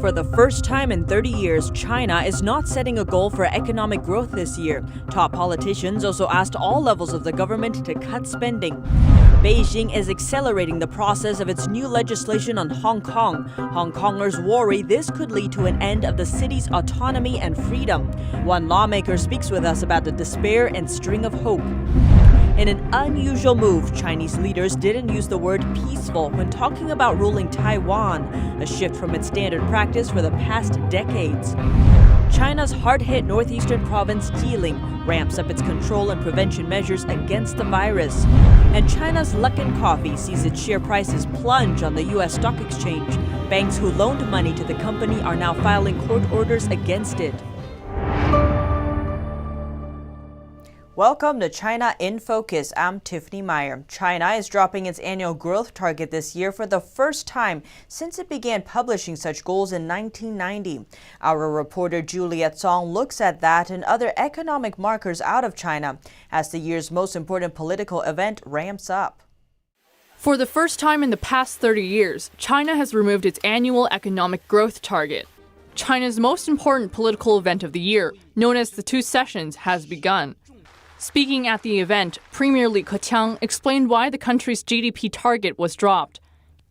For the first time in 30 years, China is not setting a goal for economic growth this year. Top politicians also asked all levels of the government to cut spending. Beijing is accelerating the process of its new legislation on Hong Kong. Hong Kongers worry this could lead to an end of the city's autonomy and freedom. One lawmaker speaks with us about the despair and string of hope. In an unusual move, Chinese leaders didn't use the word peaceful when talking about ruling Taiwan, a shift from its standard practice for the past decades. China's hard-hit northeastern province Jilin ramps up its control and prevention measures against the virus. And China's Luckin Coffee sees its share prices plunge on the U.S. stock exchange. Banks who loaned money to the company are now filing court orders against it. Welcome to China in Focus. I'm Tiffany Meyer. China is dropping its annual growth target this year for the first time since it began publishing such goals in 1990. Our reporter Juliet Song looks at that and other economic markers out of China as the year's most important political event ramps up. For the first time in the past 30 years, China has removed its annual economic growth target. China's most important political event of the year, known as the Two Sessions, has begun. Speaking at the event, Premier Li Keqiang explained why the country's GDP target was dropped.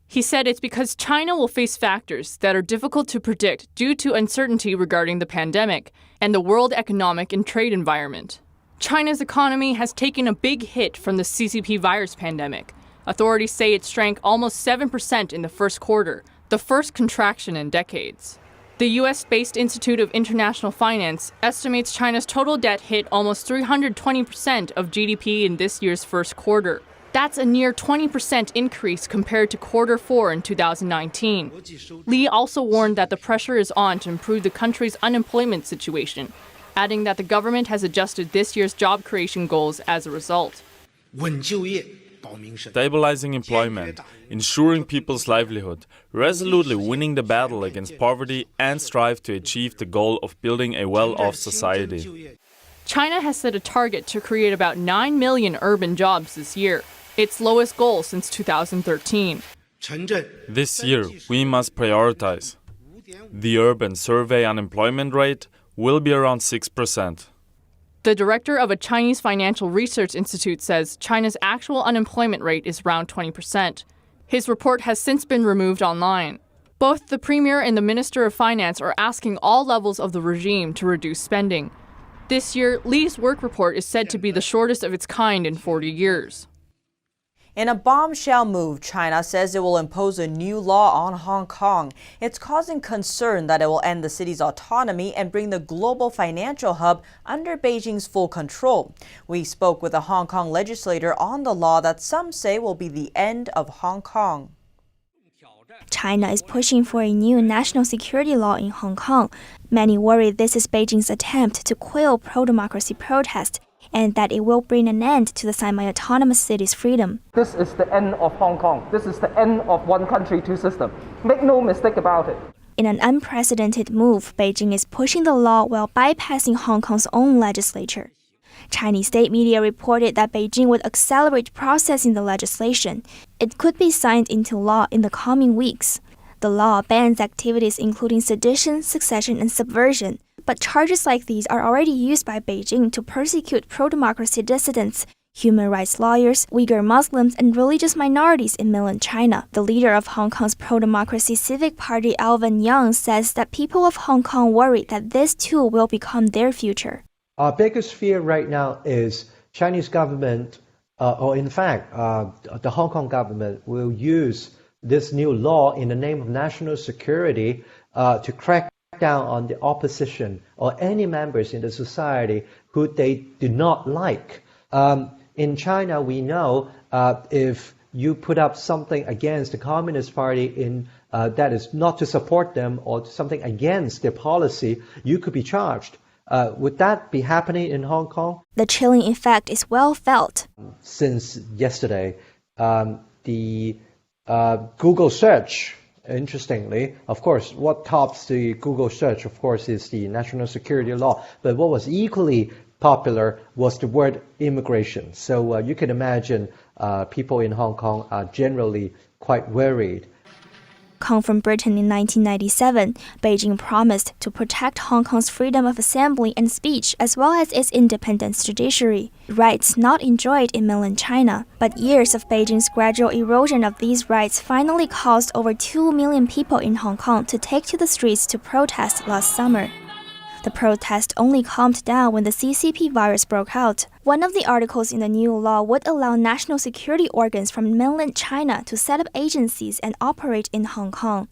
He said it's because China will face factors that are difficult to predict due to uncertainty regarding the pandemic and the world economic and trade environment. China's economy has taken a big hit from the CCP virus pandemic. Authorities say it shrank almost 7% in the first quarter, the first contraction in decades. The U.S.-based Institute of International Finance estimates China's total debt hit almost 320% of GDP in this year's first quarter. That's a near 20% increase compared to quarter 4 in 2019. Li also warned that the pressure is on to improve the country's unemployment situation, adding that the government has adjusted this year's job creation goals as a result. Stabilizing employment, ensuring people's livelihood, resolutely winning the battle against poverty, and strive to achieve the goal of building a well-off society. China has set a target to create about 9 million urban jobs this year, its lowest goal since 2013. This year, we must prioritize. The urban survey unemployment rate will be around 6%. The director of a Chinese financial research institute says China's actual unemployment rate is around 20%. His report has since been removed online. Both the premier and the minister of finance are asking all levels of the regime to reduce spending. This year, Li's work report is said to be the shortest of its kind in 40 years. In a bombshell move, China says it will impose a new law on Hong Kong. It's causing concern that it will end the city's autonomy and bring the global financial hub under Beijing's full control. We spoke with a Hong Kong legislator on the law that some say will be the end of Hong Kong. China is pushing for a new national security law in Hong Kong. Many worry this is Beijing's attempt to quell pro-democracy protests and that it will bring an end to the semi-autonomous city's freedom. This is the end of Hong Kong. This is the end of one country, two systems. Make no mistake about it. In an unprecedented move, Beijing is pushing the law while bypassing Hong Kong's own legislature. Chinese state media reported that Beijing would accelerate processing the legislation. It could be signed into law in the coming weeks. The law bans activities including sedition, secession, and subversion. But charges like these are already used by Beijing to persecute pro-democracy dissidents, human rights lawyers, Uyghur Muslims, and religious minorities in mainland China. The leader of Hong Kong's pro-democracy Civic Party, Alvin Young, says that people of Hong Kong worry that this too will become their future. Our biggest fear right now is Chinese government, or in fact, the Hong Kong government will use this new law in the name of national security to crack down on the opposition or any members in the society who they do not like. In China, we know if you put up something against the Communist Party that is not to support them or something against their policy, you could be charged. Would that be happening in Hong Kong? The chilling effect is well felt. Since yesterday, the Google search, interestingly, of course, what tops the Google search, of course, is the national security law. But what was equally popular was the word immigration. So you can imagine people in Hong Kong are generally quite worried. Come from Britain in 1997, Beijing promised to protect Hong Kong's freedom of assembly and speech as well as its independent judiciary, rights not enjoyed in mainland China. But years of Beijing's gradual erosion of these rights finally caused over 2 million people in Hong Kong to take to the streets to protest last summer. The protest only calmed down when the CCP virus broke out. One of the articles in the new law would allow national security organs from mainland China to set up agencies and operate in Hong Kong.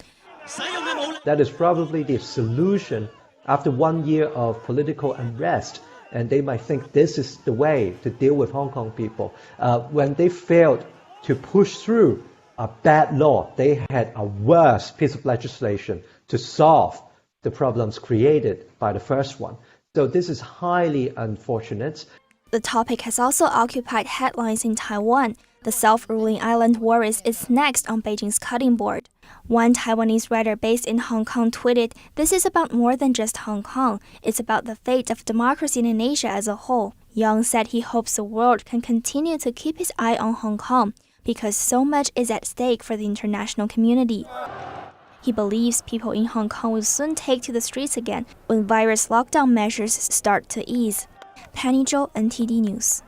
That is probably the solution after 1 year of political unrest, and they might think this is the way to deal with Hong Kong people. When they failed to push through a bad law, they had a worse piece of legislation to solve the problems created by the first one. So this is highly unfortunate. The topic has also occupied headlines in Taiwan. The self-ruling island worries it's next on Beijing's cutting board. One Taiwanese writer based in Hong Kong tweeted, "This is about more than just Hong Kong. It's about the fate of democracy in Asia as a whole." Yang said he hopes the world can continue to keep his eye on Hong Kong because so much is at stake for the international community. He believes people in Hong Kong will soon take to the streets again when virus lockdown measures start to ease. Penny Zhou, NTD News.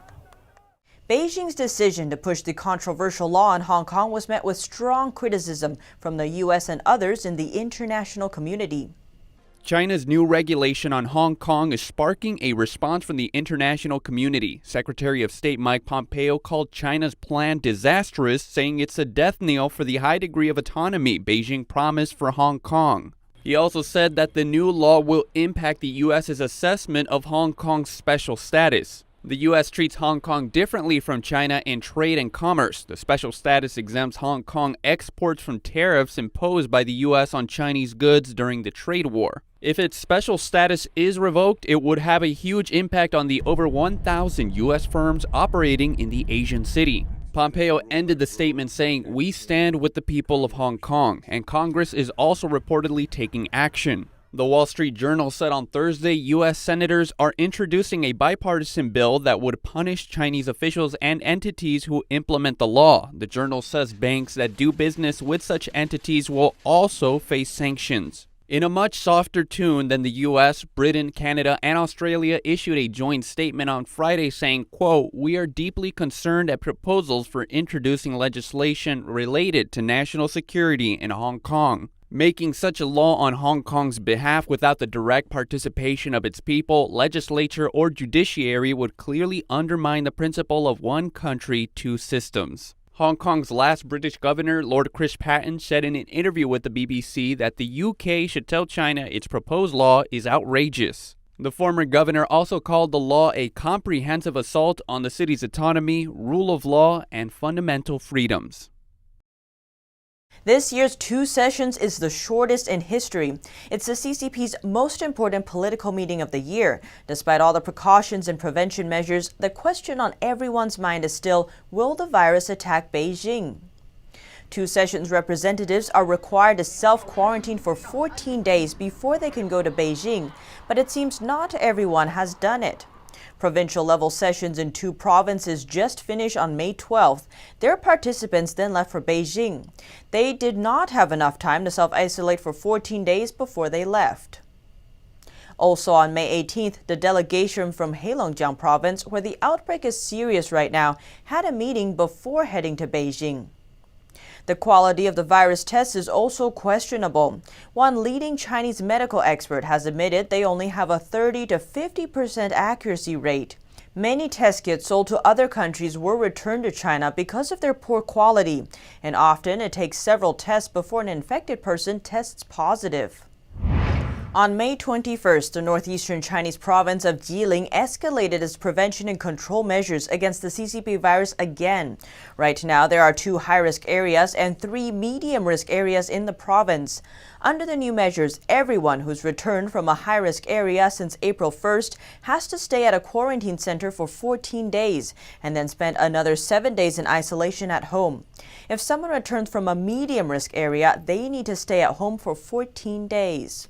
Beijing's decision to push the controversial law in Hong Kong was met with strong criticism from the U.S. and others in the international community. China's new regulation on Hong Kong is sparking a response from the international community. Secretary of State Mike Pompeo called China's plan disastrous, saying it's a death knell for the high degree of autonomy Beijing promised for Hong Kong. He also said that the new law will impact the U.S.'s assessment of Hong Kong's special status. The U.S. treats Hong Kong differently from China in trade and commerce. The special status exempts Hong Kong exports from tariffs imposed by the U.S. on Chinese goods during the trade war. If its special status is revoked, it would have a huge impact on the over 1,000 U.S. firms operating in the Asian city. Pompeo ended the statement saying, "We stand with the people of Hong Kong," and Congress is also reportedly taking action. The Wall Street Journal said on Thursday U.S. senators are introducing a bipartisan bill that would punish Chinese officials and entities who implement the law. The journal says banks that do business with such entities will also face sanctions. In a much softer tune than the U.S., Britain, Canada, and Australia issued a joint statement on Friday saying, quote, "We are deeply concerned at proposals for introducing legislation related to national security in Hong Kong. Making such a law on Hong Kong's behalf without the direct participation of its people, legislature, or judiciary would clearly undermine the principle of one country, two systems." Hong Kong's last British governor, Lord Chris Patten, said in an interview with the BBC that the UK should tell China its proposed law is outrageous. The former governor also called the law a comprehensive assault on the city's autonomy, rule of law, and fundamental freedoms. This year's 2 sessions is the shortest in history. It's the CCP's most important political meeting of the year. Despite all the precautions and prevention measures, the question on everyone's mind is still, will the virus attack Beijing? 2 sessions representatives are required to self-quarantine for 14 days before they can go to Beijing, but it seems not everyone has done it. Provincial-level sessions in 2 provinces just finished on May 12th. Their participants then left for Beijing. They did not have enough time to self-isolate for 14 days before they left. Also on May 18th, the delegation from Heilongjiang province, where the outbreak is serious right now, had a meeting before heading to Beijing. The quality of the virus tests is also questionable. One leading Chinese medical expert has admitted they only have a 30 to 50% accuracy rate. Many test kits sold to other countries were returned to China because of their poor quality, and often it takes several tests before an infected person tests positive. On May 21st, the northeastern Chinese province of Jilin escalated its prevention and control measures against the CCP virus again. Right now, there are 2 high-risk areas and 3 medium-risk areas in the province. Under the new measures, everyone who's returned from a high-risk area since April 1st has to stay at a quarantine center for 14 days and then spend another 7 days in isolation at home. If someone returns from a medium-risk area, they need to stay at home for 14 days.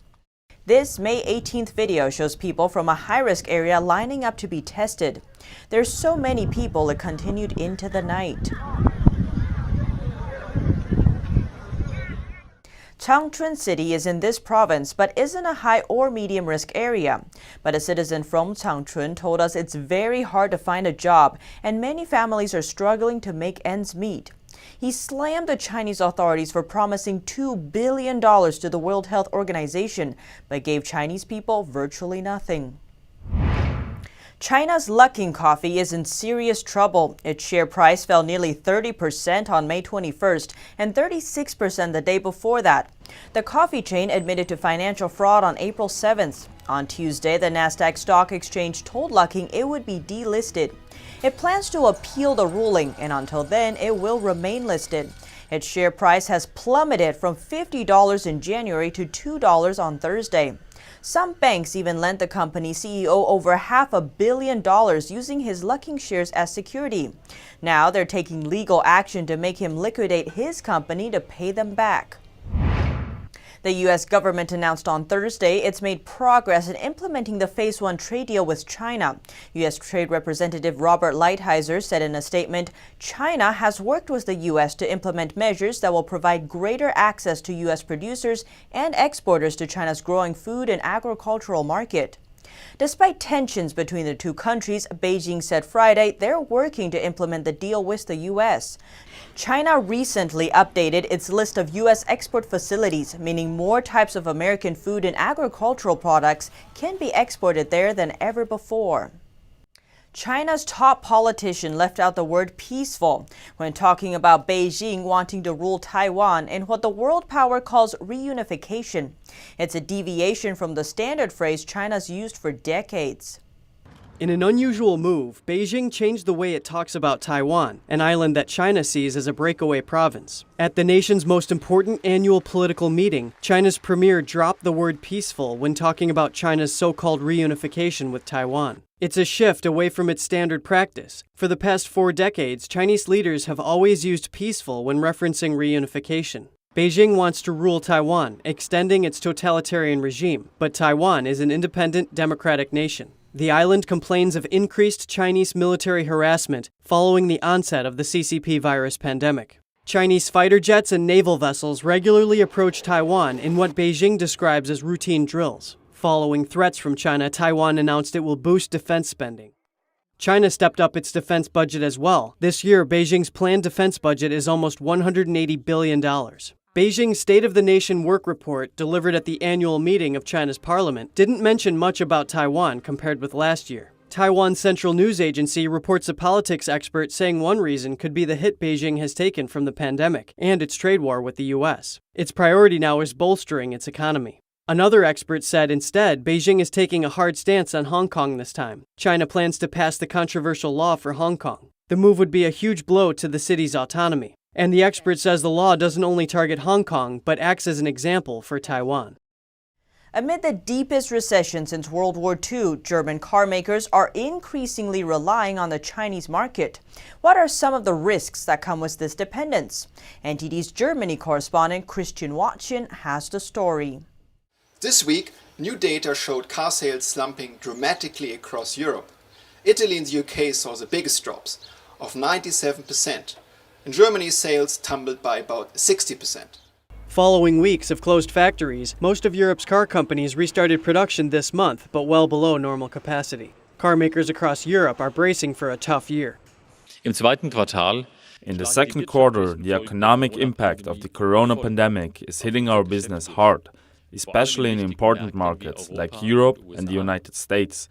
This May 18th video shows people from a high-risk area lining up to be tested. There's so many people it continued into the night. Changchun City is in this province but isn't a high or medium risk area. But a citizen from Changchun told us it's very hard to find a job and many families are struggling to make ends meet. He slammed the Chinese authorities for promising $2 billion to the World Health Organization but gave Chinese people virtually nothing. China's Luckin Coffee is in serious trouble. Its share price fell nearly 30% on May 21st and 36% the day before that. The coffee chain admitted to financial fraud on April 7th. On Tuesday, the Nasdaq Stock Exchange told Luckin it would be delisted. It plans to appeal the ruling, and until then, it will remain listed. Its share price has plummeted from $50 in January to $2 on Thursday. Some banks even lent the company's CEO over $500 million using his Luckin shares as security. Now they're taking legal action to make him liquidate his company to pay them back. The U.S. government announced on Thursday it's made progress in implementing the Phase 1 trade deal with China. U.S. Trade Representative Robert Lighthizer said in a statement, China has worked with the U.S. to implement measures that will provide greater access to U.S. producers and exporters to China's growing food and agricultural market. Despite tensions between the two countries, Beijing said Friday they're working to implement the deal with the U.S. China recently updated its list of U.S. export facilities, meaning more types of American food and agricultural products can be exported there than ever before. China's top politician left out the word peaceful when talking about Beijing wanting to rule Taiwan in what the world power calls reunification. It's a deviation from the standard phrase China's used for decades. In an unusual move, Beijing changed the way it talks about Taiwan, an island that China sees as a breakaway province. At the nation's most important annual political meeting, China's premier dropped the word peaceful when talking about China's so-called reunification with Taiwan. It's a shift away from its standard practice. For the past 4 decades, Chinese leaders have always used peaceful when referencing reunification. Beijing wants to rule Taiwan, extending its totalitarian regime, but Taiwan is an independent, democratic nation. The island complains of increased Chinese military harassment following the onset of the CCP virus pandemic. Chinese fighter jets and naval vessels regularly approach Taiwan in what Beijing describes as routine drills. Following threats from China, Taiwan announced it will boost defense spending. China stepped up its defense budget as well. This year, Beijing's planned defense budget is almost $180 billion. Beijing's State of the Nation work report, delivered at the annual meeting of China's parliament, didn't mention much about Taiwan compared with last year. Taiwan's central news agency reports a politics expert saying one reason could be the hit Beijing has taken from the pandemic and its trade war with the U.S. Its priority now is bolstering its economy. Another expert said instead, Beijing is taking a hard stance on Hong Kong this time. China plans to pass the controversial law for Hong Kong. The move would be a huge blow to the city's autonomy. And the expert says the law doesn't only target Hong Kong, but acts as an example for Taiwan. Amid the deepest recession since World War II, German car makers are increasingly relying on the Chinese market. What are some of the risks that come with this dependence? NTD's Germany correspondent Christian Watchen has the story. This week, new data showed car sales slumping dramatically across Europe. Italy and the UK saw the biggest drops, of 97%. In Germany, sales tumbled by about 60%. Following weeks of closed factories, most of Europe's car companies restarted production this month, but well below normal capacity. Car makers across Europe are bracing for a tough year. In the second quarter, the economic impact of the corona pandemic is hitting our business hard, especially in important markets like Europe and the United States.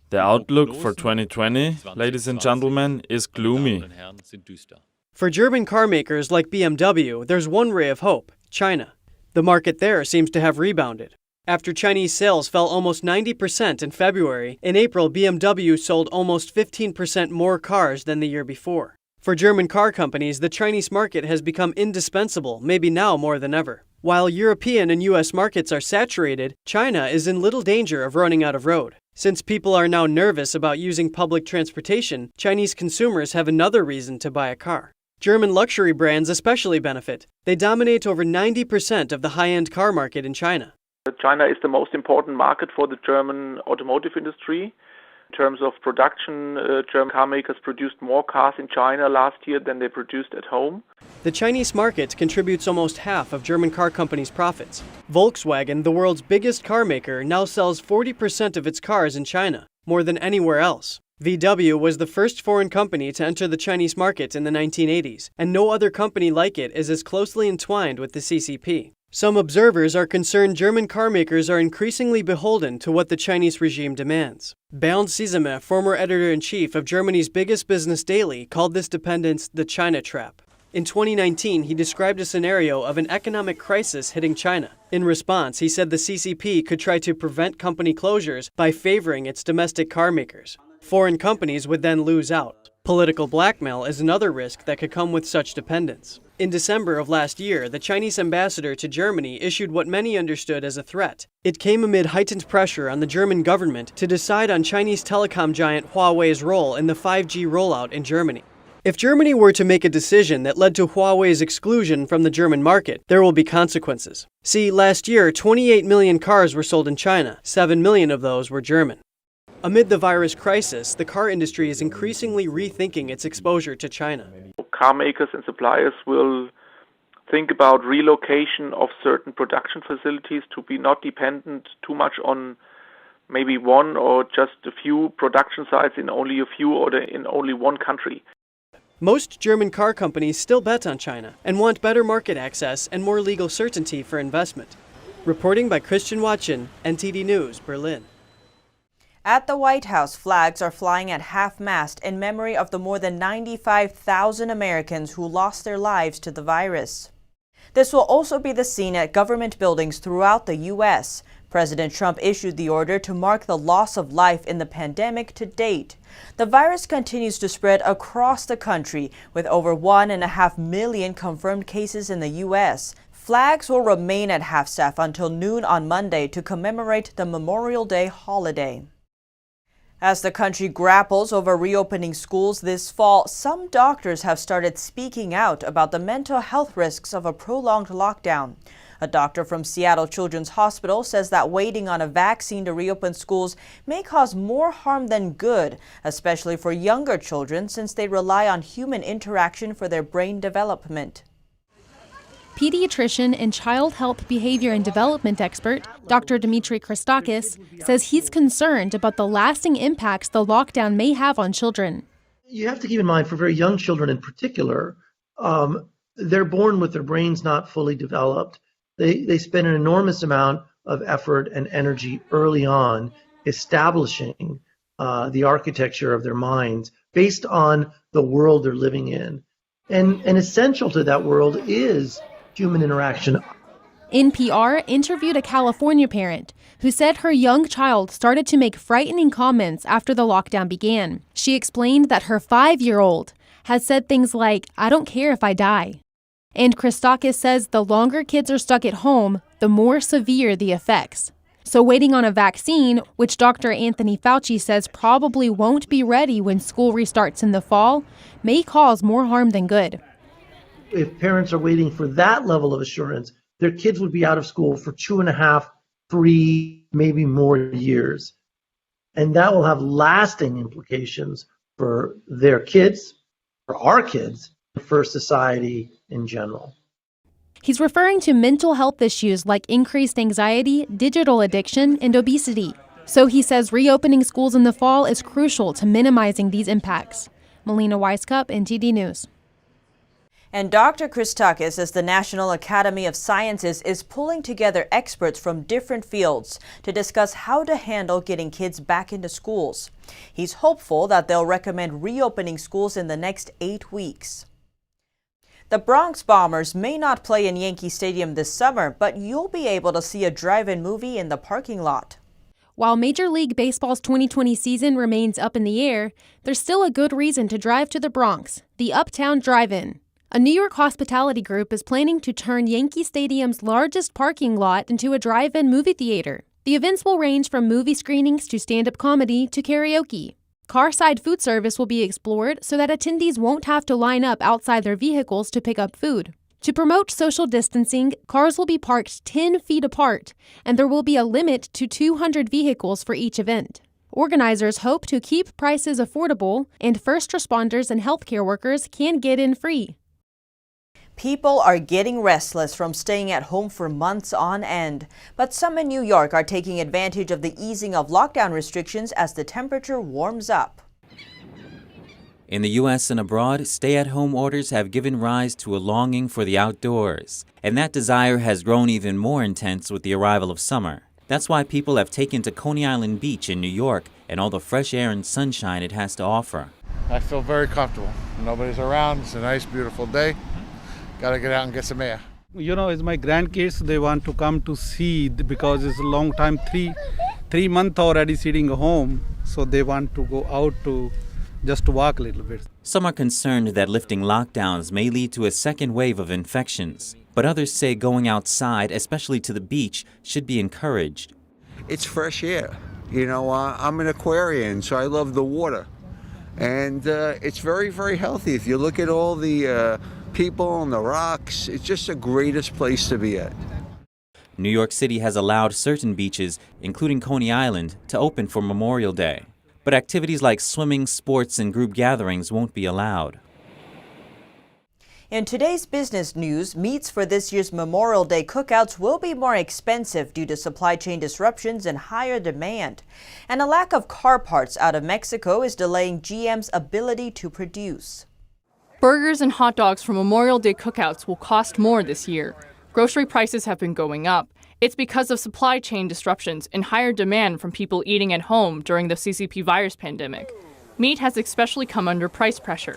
The outlook for 2020, ladies and gentlemen, is gloomy. For German car makers like BMW, there's one ray of hope: China. The market there seems to have rebounded. After Chinese sales fell almost 90% in February, in April BMW sold almost 15% more cars than the year before. For German car companies, the Chinese market has become indispensable, maybe now more than ever. While European and US markets are saturated, China is in little danger of running out of road. Since people are now nervous about using public transportation, Chinese consumers have another reason to buy a car. German luxury brands especially benefit. They dominate over 90% of the high-end car market in China. China is the most important market for the German automotive industry. In terms of production, German car makers produced more cars in China last year than they produced at home. The Chinese market contributes almost half of German car companies' profits. Volkswagen, the world's biggest car maker, now sells 40% of its cars in China, more than anywhere else. VW was the first foreign company to enter the Chinese market in the 1980s, and no other company like it is as closely entwined with the CCP. Some observers are concerned German car makers are increasingly beholden to what the Chinese regime demands. Bernd Sisame, former editor-in-chief of Germany's biggest business daily, called this dependence the China trap. In 2019, he described a scenario of an economic crisis hitting China. In response, he said the CCP could try to prevent company closures by favoring its domestic car makers. Foreign companies would then lose out. Political blackmail is another risk that could come with such dependence. In December of last year, the Chinese ambassador to Germany issued what many understood as a threat. It came amid heightened pressure on the German government to decide on Chinese telecom giant Huawei's role in the 5G rollout in Germany. If Germany were to make a decision that led to Huawei's exclusion from the German market, there will be consequences. See, last year, 28 million cars were sold in China. 7 million of those were German. Amid the virus crisis, the car industry is increasingly rethinking its exposure to China. Car makers and suppliers will think about relocation of certain production facilities to be not dependent too much on maybe one or just a few production sites in only a few or in only one country. Most German car companies still bet on China and want better market access and more legal certainty for investment. Reporting by Christian Watchin, NTD News, Berlin. At the White House, flags are flying at half-mast in memory of the more than 95,000 Americans who lost their lives to the virus. This will also be the scene at government buildings throughout the U.S. President Trump issued the order to mark the loss of life in the pandemic to date. The virus continues to spread across the country, with over 1.5 million confirmed cases in the U.S. Flags will remain at half-staff until noon on Monday to commemorate the Memorial Day holiday. As the country grapples over reopening schools this fall, some doctors have started speaking out about the mental health risks of a prolonged lockdown. A doctor from Seattle Children's Hospital says that waiting on a vaccine to reopen schools may cause more harm than good, especially for younger children, since they rely on human interaction for their brain development. Pediatrician and child health behavior and development expert Dr. Dmitry Christakis says he's concerned about the lasting impacts the lockdown may have on children. You have to keep in mind, for very young children in particular, they're born with their brains not fully developed. They spend an enormous amount of effort and energy early on establishing the architecture of their minds based on the world they're living in. And essential to that world is human interaction. NPR interviewed a California parent who said her young child started to make frightening comments after the lockdown began. She explained that her 5-year-old has said things like, "I don't care if I die." And Christakis says the longer kids are stuck at home, the more severe the effects. So waiting on a vaccine, which Dr. Anthony Fauci says probably won't be ready when school restarts in the fall, may cause more harm than good. If parents are waiting for that level of assurance, their kids would be out of school for 2.5, 3, maybe more years. And that will have lasting implications for their kids, for our kids, for society in general. He's referring to mental health issues like increased anxiety, digital addiction, and obesity. So he says reopening schools in the fall is crucial to minimizing these impacts. Melina Weiskup, NTD News. And Dr. Christakis, as the National Academy of Sciences, is pulling together experts from different fields to discuss how to handle getting kids back into schools. He's hopeful that they'll recommend reopening schools in the next 8 weeks. The Bronx Bombers may not play in Yankee Stadium this summer, but you'll be able to see a drive-in movie in the parking lot. While Major League Baseball's 2020 season remains up in the air, there's still a good reason to drive to the Bronx, the Uptown Drive-In. A New York hospitality group is planning to turn Yankee Stadium's largest parking lot into a drive-in movie theater. The events will range from movie screenings to stand-up comedy to karaoke. Car-side food service will be explored so that attendees won't have to line up outside their vehicles to pick up food. To promote social distancing, cars will be parked 10 feet apart, and there will be a limit to 200 vehicles for each event. Organizers hope to keep prices affordable, and first responders and healthcare workers can get in free. People are getting restless from staying at home for months on end. But some in New York are taking advantage of the easing of lockdown restrictions as the temperature warms up. In the U.S. and abroad, stay-at-home orders have given rise to a longing for the outdoors. And that desire has grown even more intense with the arrival of summer. That's why people have taken to Coney Island Beach in New York and all the fresh air and sunshine it has to offer. I feel very comfortable. Nobody's around. It's a nice, beautiful day. Got to get out and get some air. You know, it's my grandkids, they want to come to see because it's a long time, three months already sitting home. So they want to go out to just to walk a little bit. Some are concerned that lifting lockdowns may lead to a second wave of infections. But others say going outside, especially to the beach, should be encouraged. It's fresh air. You know, I'm an Aquarian, so I love the water. And it's very, very healthy. If you look at all the people on the rocks, it's just the greatest place to be at. New York City has allowed certain beaches, including Coney Island, to open for Memorial Day. But activities like swimming, sports, and group gatherings won't be allowed. In today's business news, meats for this year's Memorial Day cookouts will be more expensive due to supply chain disruptions and higher demand. And a lack of car parts out of Mexico is delaying GM's ability to produce. Burgers and hot dogs for Memorial Day cookouts will cost more this year. Grocery prices have been going up. It's because of supply chain disruptions and higher demand from people eating at home during the CCP virus pandemic. Meat has especially come under price pressure.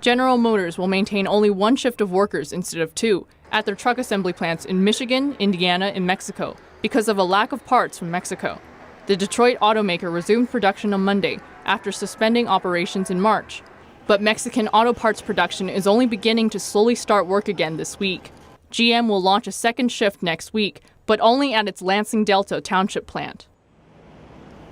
General Motors will maintain only one shift of workers instead of two at their truck assembly plants in Michigan, Indiana, and Mexico because of a lack of parts from Mexico. The Detroit automaker resumed production on Monday after suspending operations in March. But Mexican auto parts production is only beginning to slowly start work again this week. GM will launch a second shift next week, but only at its Lansing Delta Township plant.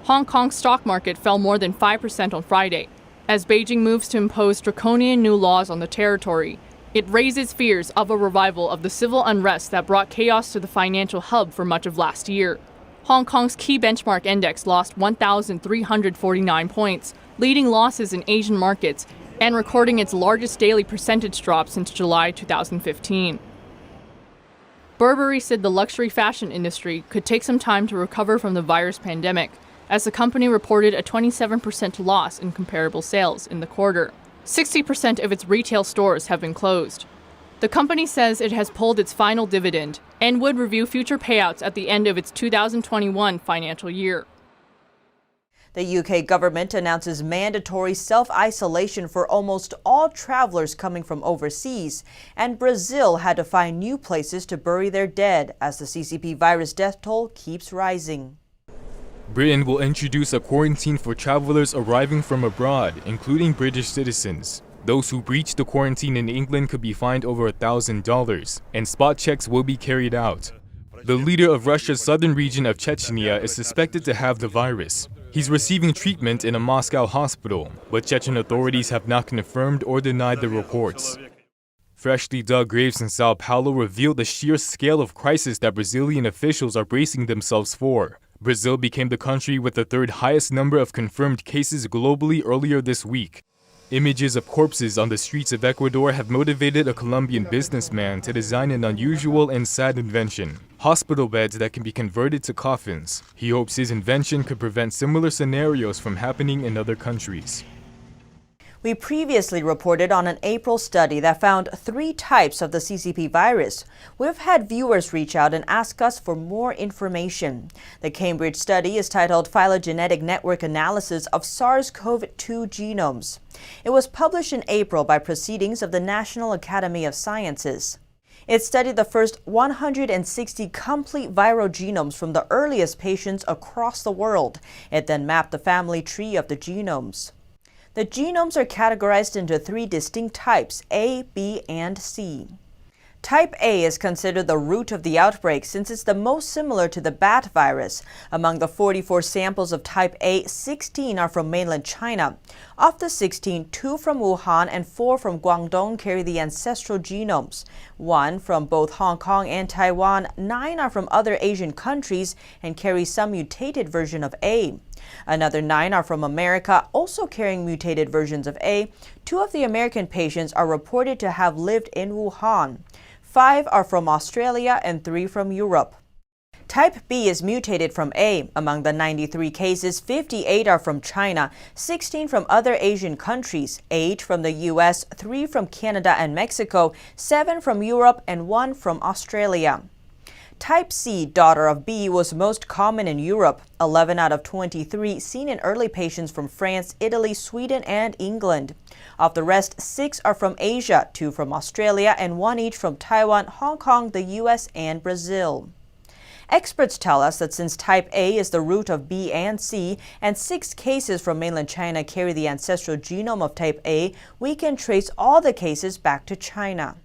Hong Kong's stock market fell more than 5% on Friday. As Beijing moves to impose draconian new laws on the territory, it raises fears of a revival of the civil unrest that brought chaos to the financial hub for much of last year. Hong Kong's key benchmark index lost 1,349 points, leading losses in Asian markets and recording its largest daily percentage drop since July 2015. Burberry said the luxury fashion industry could take some time to recover from the virus pandemic, as the company reported a 27% loss in comparable sales in the quarter. 60% of its retail stores have been closed. The company says it has pulled its final dividend and would review future payouts at the end of its 2021 financial year. The UK government announces mandatory self-isolation for almost all travelers coming from overseas, and Brazil had to find new places to bury their dead as the CCP virus death toll keeps rising. Britain will introduce a quarantine for travelers arriving from abroad, including British citizens. Those who breach the quarantine in England could be fined over $1,000, and spot checks will be carried out. The leader of Russia's southern region of Chechnya is suspected to have the virus. He's receiving treatment in a Moscow hospital, but Chechen authorities have not confirmed or denied the reports. Freshly dug graves in Sao Paulo reveal the sheer scale of crisis that Brazilian officials are bracing themselves for. Brazil became the country with the third highest number of confirmed cases globally earlier this week. Images of corpses on the streets of Ecuador have motivated a Colombian businessman to design an unusual and sad invention: hospital beds that can be converted to coffins. He hopes his invention could prevent similar scenarios from happening in other countries. We previously reported on an April study that found 3 types of the CCP virus. We've had viewers reach out and ask us for more information. The Cambridge study is titled Phylogenetic Network Analysis of SARS-CoV-2 Genomes. It was published in April by Proceedings of the National Academy of Sciences. It studied the first 160 complete viral genomes from the earliest patients across the world. It then mapped the family tree of the genomes. The genomes are categorized into 3 distinct types, A, B, and C. Type A is considered the root of the outbreak since it's the most similar to the bat virus. Among the 44 samples of type A, 16 are from mainland China. Of the 16, 2 from Wuhan and 4 from Guangdong carry the ancestral genomes. 1 from both Hong Kong and Taiwan, 9 are from other Asian countries and carry some mutated version of A. Another 9 are from America, also carrying mutated versions of A. 2 of the American patients are reported to have lived in Wuhan. 5 are from Australia and 3 from Europe. Type B is mutated from A. Among the 93 cases, 58 are from China, 16 from other Asian countries, 8 from the US, 3 from Canada and Mexico, 7 from Europe, and 1 from Australia. Type C, daughter of B, was most common in Europe, 11 out of 23 seen in early patients from France, Italy, Sweden, and England. Of the rest, 6 are from Asia, 2 from Australia, and 1 each from Taiwan, Hong Kong, the US, and Brazil. Experts tell us that since type A is the root of B and C, and 6 cases from mainland China carry the ancestral genome of type A, we can trace all the cases back to China.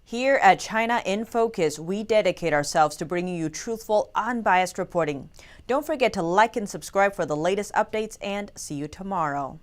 Here at China in Focus, we dedicate ourselves to bringing you truthful, unbiased reporting. Don't forget to like and subscribe for the latest updates, and see you tomorrow.